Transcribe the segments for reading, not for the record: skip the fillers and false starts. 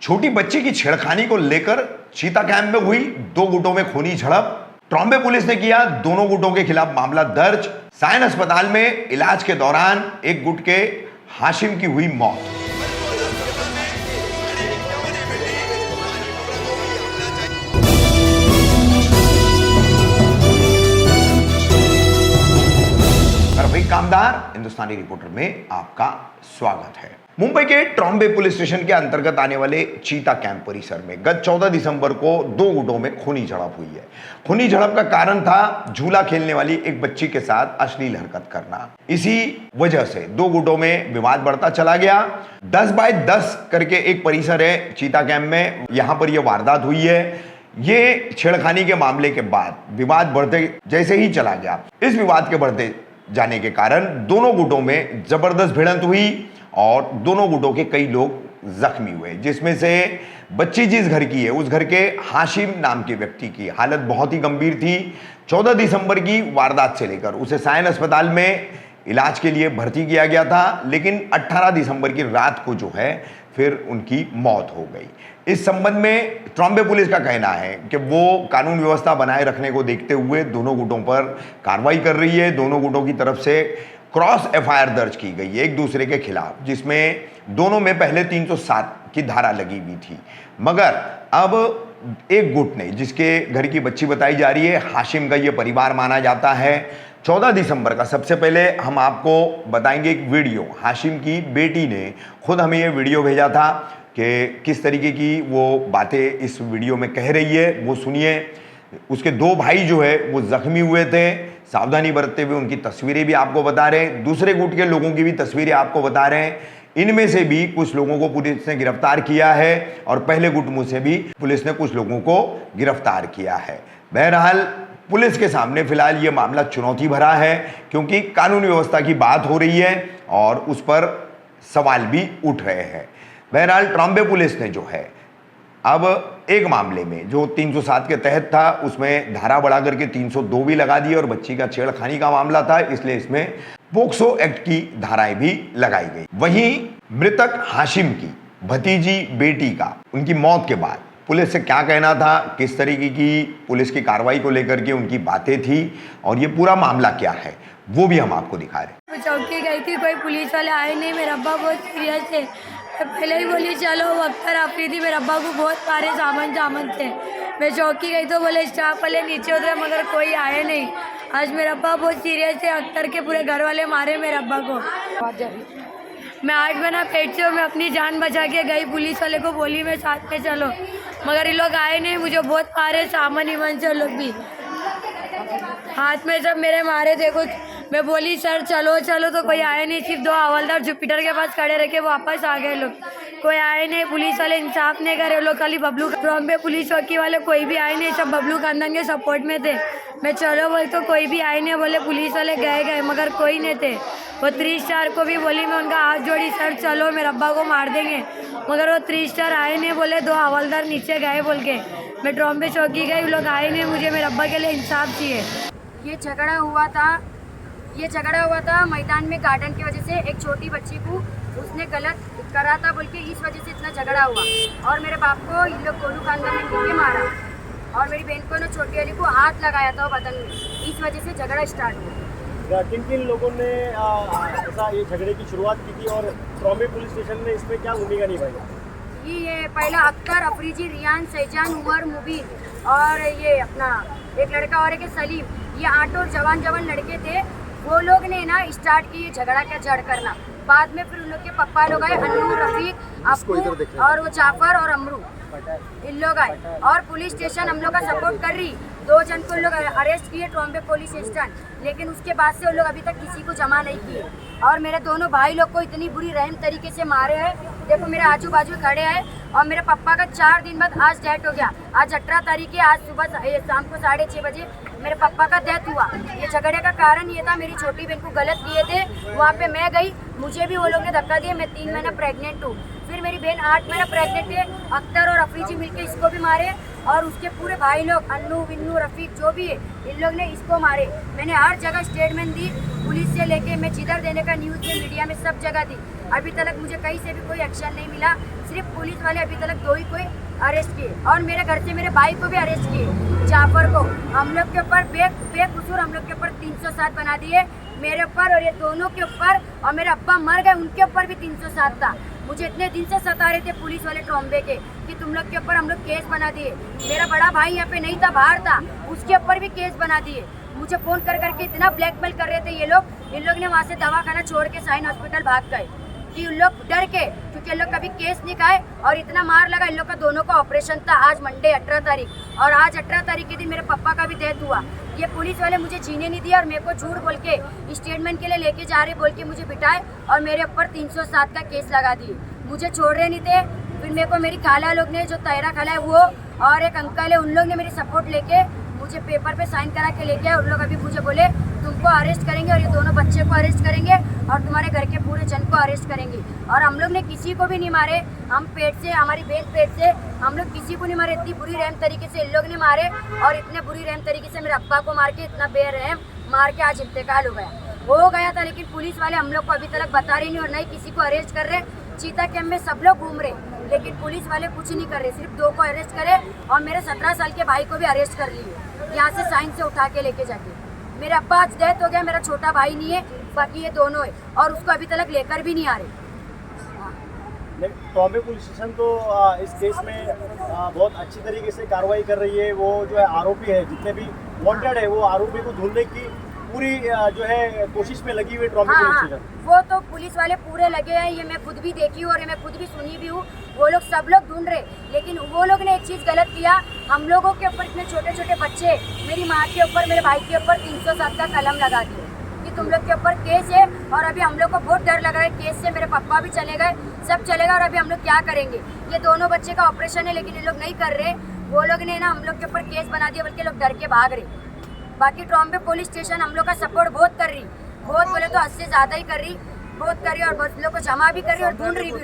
छोटी बच्ची की छेड़खानी को लेकर चीता कैंप में हुई दो गुटों में खूनी झड़प। ट्रॉम्बे पुलिस ने किया दोनों गुटों के खिलाफ मामला दर्ज। सायन अस्पताल में इलाज के दौरान एक गुट के हाशिम की हुई मौत। रफीक कामदार हिंदुस्तानी रिपोर्टर में आपका स्वागत है। मुंबई के ट्रॉम्बे पुलिस स्टेशन के अंतर्गत आने वाले चीता कैंप परिसर में गत 14 दिसंबर को दो गुटों में खूनी झड़प हुई है। खूनी झड़प का कारण था झूला खेलने वाली एक बच्ची के साथ अश्लील हरकत करना। इसी वजह से दो गुटों में विवाद बढ़ता चला गया। 10 बाय 10 करके एक परिसर है चीता कैंप में, यहां पर यह वारदात हुई है। ये छेड़खानी के मामले के बाद विवाद बढ़ते जैसे ही चला गया, इस विवाद के बढ़ते जाने के कारण दोनों गुटों में जबरदस्त भिड़ंत हुई और दोनों गुटों के कई लोग जख्मी हुए, जिसमें से बच्ची जिस घर की है उस घर के हाशिम नाम के व्यक्ति की हालत बहुत ही गंभीर थी। 14 दिसंबर की वारदात से लेकर उसे सायन अस्पताल में इलाज के लिए भर्ती किया गया था, लेकिन 18 दिसंबर की रात को जो है फिर उनकी मौत हो गई। इस संबंध में ट्रॉम्बे पुलिस का कहना है कि वो कानून व्यवस्था बनाए रखने को देखते हुए दोनों गुटों पर कार्रवाई कर रही है। दोनों गुटों की तरफ से क्रॉस एफआईआर दर्ज की गई है एक दूसरे के खिलाफ, जिसमें दोनों में पहले 307 की धारा लगी हुई थी। मगर अब एक गुट ने, जिसके घर की बच्ची बताई जा रही है, हाशिम का ये परिवार माना जाता है। 14 दिसंबर का सबसे पहले हम आपको बताएंगे एक वीडियो। हाशिम की बेटी ने खुद हमें ये वीडियो भेजा था कि किस तरीके की वो बातें इस वीडियो में कह रही है, वो सुनिए। उसके दो भाई जो है वो जख्मी हुए थे, सावधानी बरतते हुए उनकी तस्वीरें भी आपको बता रहे हैं। दूसरे गुट के लोगों की भी तस्वीरें आपको बता रहे हैं। इनमें से भी कुछ लोगों को पुलिस ने गिरफ्तार किया है और पहले गुट में से भी पुलिस ने कुछ लोगों को गिरफ्तार किया है। बहरहाल पुलिस के सामने फिलहाल ये मामला चुनौती भरा है, क्योंकि कानून व्यवस्था की बात हो रही है और उस पर सवाल भी उठ रहे हैं। बहरहाल ट्रॉम्बे पुलिस ने जो है अब एक मामले में जो 307 के तहत था उसमें धारा बढ़ा करके 302 भी लगा दी और बच्ची का छेड़खानी का मामला था, इसलिए इसमें पोक्सो एक्ट की धाराएं भी लगाई गई। वहीं मृतक हाशिम की भतीजी बेटी का उनकी मौत के बाद पुलिस से क्या कहना था, किस तरीके की पुलिस की कार्रवाई को लेकर के उनकी बातें थी और ये पूरा मामला क्या है, वो भी हम आपको दिखा रहे हैं। चौकी गई थी, कोई पुलिस वाले आए नहीं। मेरा अब्बा बहुत सीरियस थे, पहले ही बोली चलो अख्तर आफरीदी। मेरे अब्बा को बहुत सारे सामान थे। मैं चौकी गई तो बोले स्टाफ वाले नीचे उतरे, मगर कोई आए नहीं। आज मेरा अब्बा बहुत सीरियस थे, अख्तर के पूरे घर वाले मारे मेरे अब्बा को। मैं 8 महीना पेट से मैं अपनी जान बचा के गई, पुलिस वाले को बोली मैं साथ में चलो, मगर ये लोग आए नहीं। मुझे बहुत मारे, सामान ईमान से लोग भी हाथ में सब मेरे मारे थे कुछ। मैं बोली सर चलो चलो तो कोई आया नहीं। सिर्फ 2 हवलदार जुपिटर के पास खड़े रह के वापस आ गए लोग, कोई आए नहीं। पुलिस वाले इंसाफ नहीं करे लोग, खाली बबलू ट्रॉम्बे पुलिस चौकी वाले कोई भी आए नहीं, सब बबलू खानदान के सपोर्ट में थे। मैं चलो बोल तो कोई भी आए नहीं, बोले पुलिस वाले गए मगर कोई नहीं थे। वो 3 स्टार को भी बोली मैं उनका हाथ जोड़ी सर चलो मेरे अब्बा को मार देंगे, मगर वो 3 स्टार आए नहीं, बोले 2 हवलदार नीचे गए बोल के। मैं ट्रॉम्बे चौकी गई, लोग आए नहीं। मुझे मेरे अब्बा के लिए इंसाफ चाहिए। ये झगड़ा हुआ था मैदान में गार्डन की वजह से। एक छोटी बच्ची को उसने गलत करा था बोल के, इस वजह से इतना झगड़ा हुआ। और मेरे बाप को इन लोग गोलू खानदान ने मिलके मारा और मेरी बहन को ना छोटी वाली को हाथ लगाया था बदन में, इस वजह से झगड़ा स्टार्ट हुआ। किन लोगों ने ऐसा ये झगड़े की शुरुआत की थी और ट्रॉम्बे पुलिस स्टेशन ने इसमें क्या भूमिका निभाई? ये पहला अख्तर, अफरीजी, रियान, सैजान, उमर, मुबीन और ये अपना एक लड़का और एक सलीम, ये 8 और जवान लड़के थे। वो लोग ने ना स्टार्ट की ये झगड़ा क्या जड़ करना। बाद में फिर उन लोग के पप्पा लोग आए, अन्नू, रफीक, अप्पू और वो जाफर और अमरू, इन लोग आए और पुलिस स्टेशन हम लोग का सपोर्ट कर रही। 2 जन को लोग अरेस्ट किए ट्रॉम्बे पुलिस स्टेशन, लेकिन उसके बाद से वो लोग अभी तक किसी को जमा नहीं किए। और मेरे दोनों भाई लोग को इतनी बुरी रहम तरीके से मारे हैं। देखो मेरे आजू बाजू खड़े हैं। और मेरे पापा का 4 दिन बाद आज डेथ हो गया। आज 18 तारीख है, आज सुबह शाम को 6:30 बजे मेरे पापा का डेथ हुआ। ये झगड़े का कारण ये था, मेरी छोटी बहन को गलत किए थे। वहाँ पे मैं गई, मुझे भी वो लोग ने धक्का दिया। मैं 3 महीना प्रेग्नेंट हूँ। फिर मेरी बहन 8 महीना प्रेग्नेंट है। अख्तर और अफरीजी मिलकर इसको भी मारे और उसके पूरे भाई लोग अन्नू, विन्नू, रफीक जो भी है, इन लोग ने इसको मारे। मैंने हर जगह स्टेटमेंट दी, पुलिस से लेके मैं जिधर देने का न्यूज़ में, मीडिया में, सब जगह दी। अभी तक मुझे कहीं से भी कोई एक्शन नहीं मिला। सिर्फ पुलिस वाले अभी तक 2 ही कोई अरेस्ट किए और मेरे घर से मेरे भाई को भी अरेस्ट किए, जाफर को। हम लोग के ऊपर बेकसूर हम लोग के ऊपर 307 बना दिए, मेरे ऊपर और ये दोनों के ऊपर, और मेरे अब्बा मर गए उनके ऊपर भी 307 था। मुझे इतने दिन से सता रहे थे पुलिस वाले ट्रॉम्बे के कि तुम लोग के ऊपर हम लोग केस बना दिए। मेरा बड़ा भाई यहाँ पे नहीं था, बाहर था, उसके ऊपर भी केस बना दिए। मुझे फ़ोन कर करके इतना ब्लैकमेल कर रहे थे ये लोग। इन लोग ने वहाँ से दवाखाना छोड़ के साइन हॉस्पिटल भाग गए कि उन लोग डर के, क्योंकि इन लोग कभी केस नहीं खाए और इतना मार लगा। इन लोग का दोनों का ऑपरेशन था आज मंडे 18 तारीख, और आज 18 तारीख के दिन मेरे पापा का भी डेथ हुआ। ये पुलिस वाले मुझे जीने नहीं दिया और मेरे को झूठ बोल के स्टेटमेंट के लिए लेके जा रहे बोल के मुझे बिठाए और मेरे ऊपर 307 का केस लगा दिए। मुझे छोड़ रहे नहीं थे। फिर मेरे को मेरी खाला लोग ने, जो तैरा खाला है वो और एक अंकल है, उन लोग ने मेरी सपोर्ट लेके मुझे पेपर पे साइन करा के लेके आए। उन लोग अभी मुझे बोले तुमको अरेस्ट करेंगे और ये दोनों बच्चे को अरेस्ट करेंगे और तुम्हारे घर के पूरे जन को अरेस्ट करेंगे। और हम लोग ने किसी को भी नहीं मारे, हम पेट से, हमारी बहन पेट से, हम लोग किसी को नहीं मारे। इतनी बुरी रहम तरीके से इन लोग ने मारे और इतने बुरी रहम तरीके से मेरे अब्बा को मार के, इतना बेरहम मार के आज इंतकाल हो गया था। लेकिन पुलिस वाले हम लोग को अभी तक बता रहे नहीं और नहीं किसी को अरेस्ट कर रहे। चीता कैंप में सब लोग घूम रहे, लेकिन पुलिस वाले कुछ नहीं कर रहे। सिर्फ 2 को अरेस्ट करे और मेरे 17 साल के भाई को भी अरेस्ट कर लिए, यहाँ से साइन से उठा के लेके जाके। मेरे अब्बा आज डेथ हो गया, मेरा छोटा भाई नहीं है, बाकी ये दोनों है और उसको अभी तक लेकर भी नहीं आ रहे। ट्रॉम्बे पुलिस स्टेशन तो इस केस में बहुत अच्छी तरीके से कार्रवाई कर रही है। वो जो है आरोपी है, जितने भी वांटेड है, वो आरोपी को ढूंढने की पूरी जो है कोशिश में लगी हुई ट्रॉम्बे पुलिस स्टेशन। वो तो पुलिस वाले पूरे लगे हैं, ये मैं खुद भी देखी हूँ और ये मैं खुद भी सुनी भी हूँ। वो लोग सब लोग ढूंढ रहे, लेकिन वो लोग ने एक चीज़ गलत किया। हम लोगों के ऊपर, इतने छोटे छोटे बच्चे, मेरी माँ के ऊपर, मेरे भाई के ऊपर 307 का कलम लगा दिए कि तुम लोग के ऊपर केस है। और अभी हम लोग को बहुत डर लग रहा है केस से। मेरे पापा भी चले गए, सब चलेगा और अभी हम लोग क्या करेंगे। ये दोनों बच्चे का ऑपरेशन है, लेकिन ये लोग नहीं कर रहे। वो लोग ने ना हम लोग के ऊपर केस बना दिया, बल्कि लोग डर के भाग रहे। बाकी ट्रॉम्बे पुलिस स्टेशन हम लोग का सपोर्ट बहुत कर रही, बहुत बोले तो 80 से ज़्यादा ही कर रही, बहुत कर रही और बहुत लोग को जमा भी कर रही और ढूंढ रही भी।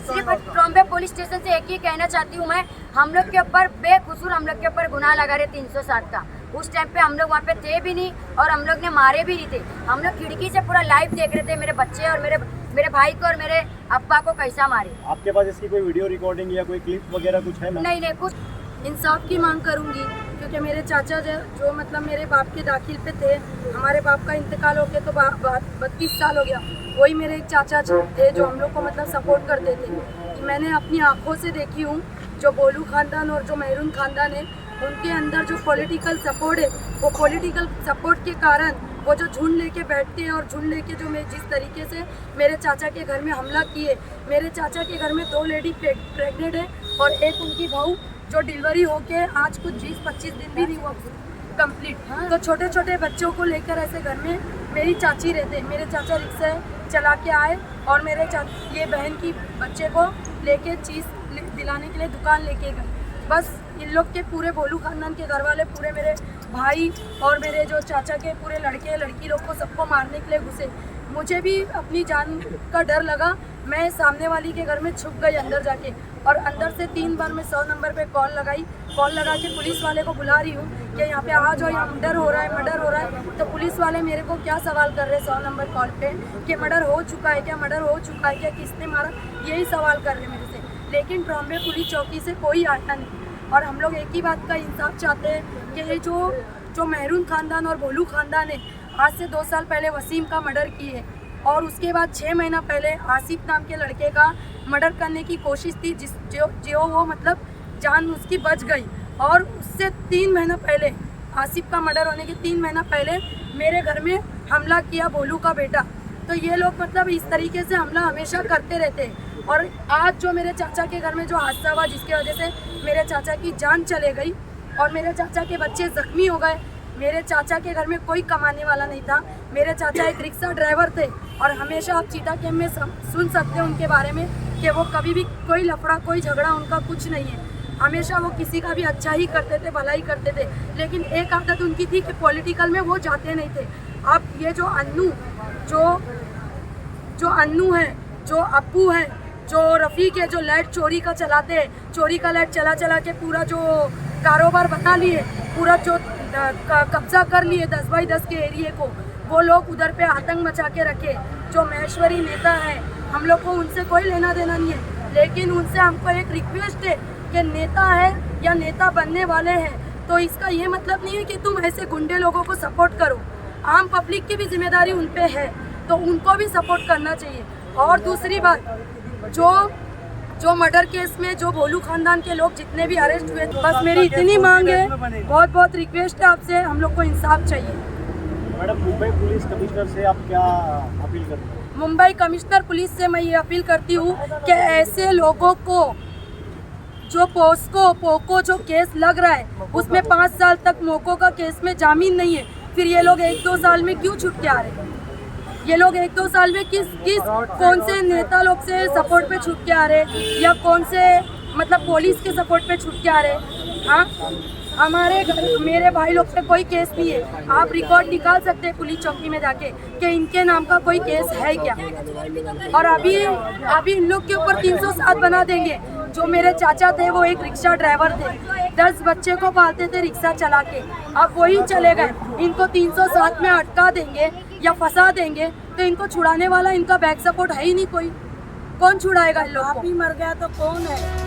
सिर्फ ट्रॉम्बे पुलिस स्टेशन से एक ही कहना चाहती हूँ मैं, हम लोग के ऊपर बेकसूर हम लोग के ऊपर गुनाह लगा रहे 307 का। उस टाइम पे हम लोग वहाँ पे थे भी नहीं और हम लोग ने मारे भी नहीं थे। हम लोग खिड़की से पूरा लाइव देख रहे थे मेरे बच्चे और मेरे भाई को और मेरे अब्बा को कैसा मारे। आपके पास इसकी कोई वीडियो रिकॉर्डिंग या कोई क्लिप वगैरह कुछ है? नहीं, कुछ इंसाफ की मांग करूंगी, क्योंकि मेरे चाचा जो मतलब मेरे बाप के दाखिल पे थे, हमारे बाप का इंतकाल हो गया तो 32 साल हो गया। वही मेरे एक चाचा थे जो हम लोग को मतलब सपोर्ट करते थे। कि मैंने अपनी आंखों से देखी हूँ, जो बोलू खानदान और जो मेहरून खानदान है, उनके अंदर जो पॉलिटिकल सपोर्ट है, वो पॉलिटिकल सपोर्ट के कारण वो जो झुंड लेके बैठते हैं और झुंड लेके जो मैं जिस तरीके से मेरे चाचा के घर में हमला किए। मेरे चाचा के घर में 2 लेडी प्रेग्नेंट है और एक उनकी बहू जो डिलीवरी होके आज कुछ 20-25 दिन भी नहीं हुआ कंप्लीट। तो छोटे छोटे बच्चों को लेकर ऐसे घर में मेरी चाची रहते। मेरे चाचा रिक्शा चला के आए और मेरे ये बहन की बच्चे को लेके चीज़ दिलाने के लिए दुकान लेके गए। बस इन लोग के पूरे बोलू खानदान के घर वाले, पूरे मेरे भाई और मेरे जो चाचा के पूरे लड़के लड़की लोग को सबको मारने के लिए घुसे। मुझे भी अपनी जान का डर लगा। मैं सामने वाली के घर में छुप गई अंदर जाके और अंदर से 3 बार मैं 100 नंबर पे कॉल लगा के पुलिस वाले को बुला रही हूँ कि यहाँ पे आ जाओ, यहाँ मर्डर हो रहा है। तो पुलिस वाले मेरे को क्या सवाल कर रहे हैं 100 नंबर कॉल पे कि मर्डर हो चुका है क्या, किसने मारा, यही सवाल कर रहे हैं मेरे से। लेकिन ट्रॉम्बे पुलिस चौकी से कोई आया नहीं। और हम लोग एक ही बात का इंसाफ चाहते हैं कि ये जो मेहरून खानदान और बोलू खानदान है, आज से 2 साल पहले वसीम का मर्डर किए और उसके बाद 6 महीना पहले आसिफ नाम के लड़के का मर्डर करने की कोशिश थी, जो वो मतलब जान उसकी बच गई। और उससे 3 महीना पहले, आसिफ का मर्डर होने के 3 महीना पहले मेरे घर में हमला किया बोलू का बेटा। तो ये लोग मतलब इस तरीके से हमला हमेशा करते रहते हैं। और आज जो मेरे चाचा के घर में जो हादसा हुआ, जिसकी वजह से मेरे चाचा की जान चले गई और मेरे चाचा के बच्चे ज़ख्मी हो गए। मेरे चाचा के घर में कोई कमाने वाला नहीं था। मेरे चाचा एक रिक्शा ड्राइवर थे और हमेशा आप चीता कैंप में सुन सकते हैं उनके बारे में कि वो कभी भी कोई लफड़ा, कोई झगड़ा उनका कुछ नहीं है। हमेशा वो किसी का भी अच्छा ही करते थे, भला ही करते थे। लेकिन एक आदत उनकी थी कि पॉलिटिकल में वो जाते नहीं थे। अब ये जो अन्नू है, जो अप्पू है, जो रफ़ीक है, जो लाइट चोरी का चलाते हैं, चोरी का लाइट चला के पूरा जो कारोबार बना लिए, पूरा जो कब्जा कर लिए 10 बाई 10 के एरिए को, वो लोग उधर पे आतंक मचा के रखे। जो महेश्वरी नेता है, हम लोग को उनसे कोई लेना देना नहीं है, लेकिन उनसे हमको एक रिक्वेस्ट है कि नेता है या नेता बनने वाले हैं तो इसका ये मतलब नहीं है कि तुम ऐसे गुंडे लोगों को सपोर्ट करो। आम पब्लिक की भी जिम्मेदारी उन पे है, तो उनको भी सपोर्ट करना चाहिए। और दूसरी बात, जो मर्डर केस में जो भोलू खानदान के लोग जितने भी अरेस्ट हुए, बस मेरी इतनी मांग है, बहुत बहुत रिक्वेस्ट है आपसे, हम लोग को इंसाफ चाहिए। मैडम, मुंबई पुलिस कमिश्नर से आप क्या अपील करते हैं? मुंबई कमिश्नर पुलिस से मैं ये अपील करती हूँ कि ऐसे लोगों को जो पोको जो केस लग रहा है उसमें 5 साल तक मोको का केस में जामीन नहीं है, फिर ये लोग 1-2 साल में क्यों छूट के आ रहे हैं? ये लोग 1-2 साल में कौन से नेता लोग से सपोर्ट पे छूट के आ रहे हैं या कौन से मतलब पुलिस के सपोर्ट पे छूट के आ रहे हैं? हाँ, हमारे मेरे भाई लोग पे कोई केस नहीं है। आप रिकॉर्ड निकाल सकते हैं पुलिस चौकी में जाके कि इनके नाम का कोई केस है क्या। और अभी इन लोग के ऊपर 307 बना देंगे। जो मेरे चाचा थे वो एक रिक्शा ड्राइवर थे, 10 बच्चे को पालते थे रिक्शा चला के, अब वही चले गए। इनको 307 में अटका देंगे या फंसा देंगे तो इनको छुड़ाने वाला इनका बैक सपोर्ट है ही नहीं कोई। कौन छुड़ाएगा इन लोग को? आप ही मर गया तो कौन है?